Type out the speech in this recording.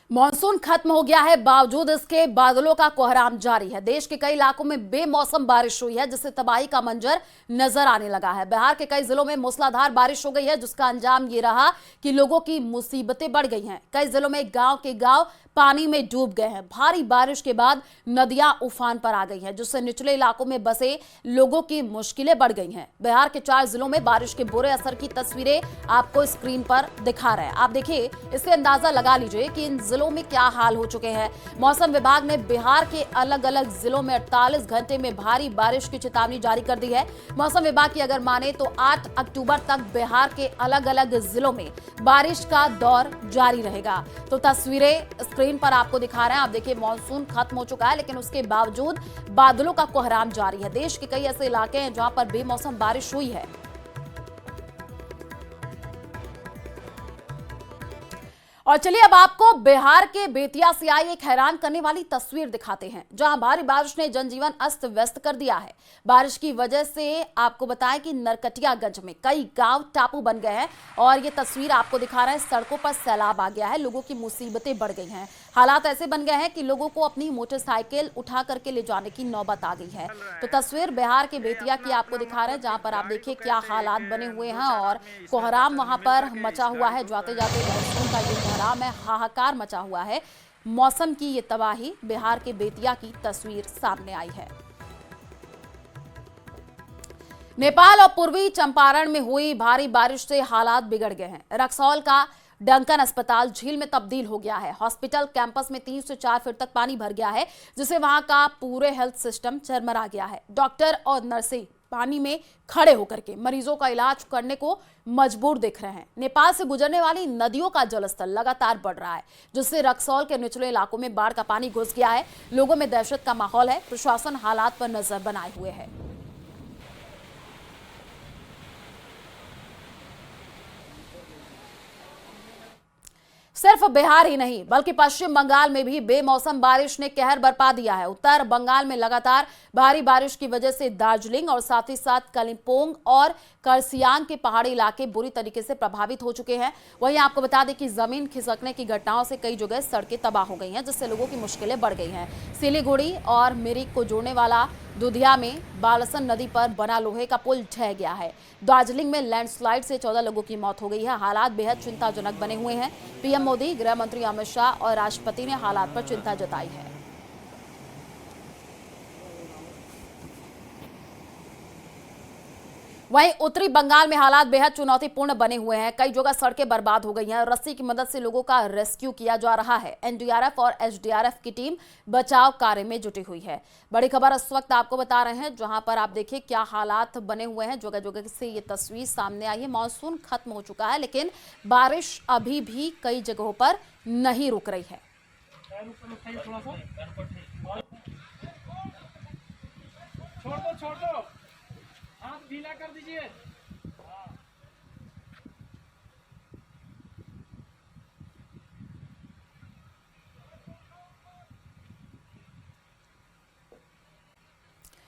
Monsoon खत्म हो गया है, बावजूद इसके बादलों का कोहराम जारी है। देश के कई इलाकों में बेमौसम बारिश हुई है, जिससे तबाही का मंजर नजर आने लगा है। बिहार के कई जिलों में मूसलाधार बारिश हो गई है, जिसका अंजाम ये रहा कि लोगों की मुसीबतें बढ़ गई हैं। कई जिलों में गांव के गांव पानी में डूब गए हैं। भारी बारिश के बाद नदियां उफान पर आ गई हैं, जिससे निचले इलाकों में बसे लोगों की मुश्किलें बढ़ गई हैं। बिहार के 4 जिलों में बारिश के बुरे असर की तस्वीरें आपको स्क्रीन पर दिखा रहे हैं। आप देखिए, इससे अंदाजा लगा लीजिए कि इन जिलों में क्या हाल हो चुके हैं। मौसम विभाग ने बिहार के अलग अलग जिलों में 48 घंटे में भारी बारिश की चेतावनी जारी कर दी है। मौसम विभाग की अगर माने तो 8 अक्टूबर तक बिहार के अलग अलग जिलों में बारिश का दौर जारी रहेगा। तो तस्वीरें स्क्रीन पर आपको दिखा रहे हैं। आप देखिए, मॉनसून खत्म हो चुका है, लेकिन उसके बावजूद बादलों का कोहराम जारी है। देश के कई ऐसे इलाके हैं जहां पर बेमौसम बारिश हुई है। और चलिए अब आपको बिहार के बेतिया से आई एक हैरान करने वाली तस्वीर दिखाते हैं, जहां भारी बारिश ने जनजीवन अस्त व्यस्त कर दिया है। बारिश की वजह से आपको बताएं कि नरकटियागंज में कई गांव टापू बन गए हैं और ये तस्वीर आपको दिखा रहे हैं। सड़कों पर सैलाब आ गया है, लोगों की मुसीबतें बढ़ गई हैं। हालात ऐसे बन गए हैं कि लोगों को अपनी मोटरसाइकिल उठा करके ले जाने की नौबत आ गई है। तो तस्वीर बिहार के बेतिया की आपको दिखा रहे हैं, जहां पर आप देखिए क्या हालात बने हुए हैं और कोहराम वहां पर मचा हुआ है। जाते जाते मॉनसून का ये कोहराम है, हाहाकार मचा हुआ है। मौसम की ये तबाही, बिहार के बेतिया की तस्वीर सामने आई है। नेपाल और पूर्वी चंपारण में हुई भारी बारिश से हालात बिगड़ गए हैं। रक्सौल का डंकन अस्पताल झील में तब्दील हो गया है। हॉस्पिटल कैंपस में 3 से 4 फीट तक पानी भर गया है, जिससे वहां का पूरे हेल्थ सिस्टम चरमरा गया है। डॉक्टर और नर्सें पानी में खड़े होकर के मरीजों का इलाज करने को मजबूर दिख रहे हैं। नेपाल से गुजरने वाली नदियों का जलस्तर लगातार बढ़ रहा है, जिससे रक्सौल के निचले इलाकों में बाढ़ का पानी घुस गया है। लोगों में दहशत का माहौल है। प्रशासन हालात पर नजर बनाए हुए है। सिर्फ बिहार ही नहीं, बल्कि पश्चिम बंगाल में भी बेमौसम बारिश ने कहर बरपा दिया है। उत्तर बंगाल में लगातार भारी बारिश की वजह से दार्जिलिंग और साथ ही साथ कालिम्पोंग और करसियांग के पहाड़ी इलाके बुरी तरीके से प्रभावित हो चुके हैं। वहीं आपको बता दें कि जमीन खिसकने की घटनाओं से कई जगह सड़कें तबाह हो गई हैं, जिससे लोगों की मुश्किलें बढ़ गई हैं। सिलीगुड़ी और मिरिक को जोड़ने वाला दुधिया में बालसन नदी पर बना लोहे का पुल ढह गया है। दार्जिलिंग में लैंडस्लाइड से 14 लोगों की मौत हो गई है। हालात बेहद चिंताजनक बने हुए हैं। पीएम मोदी, गृह मंत्री अमित शाह और राष्ट्रपति ने हालात पर चिंता जताई है। वहीं उत्तरी बंगाल में हालात बेहद चुनौतीपूर्ण बने हुए हैं। कई जगह सड़कें बर्बाद हो गई हैं। रस्सी की मदद से लोगों का रेस्क्यू किया जा रहा है। एनडीआरएफ और एसडीआरएफ की टीम बचाव कार्य में जुटी हुई है। बड़ी खबर इस वक्त आपको बता रहे हैं, जहां पर आप देखिए क्या हालात बने हुए हैं। जगह जगह से ये तस्वीर सामने आई है। मॉनसून खत्म हो चुका है, लेकिन बारिश अभी भी कई जगहों पर नहीं रुक रही है। छोड़ दो, हाथ ढीला कर दीजिए।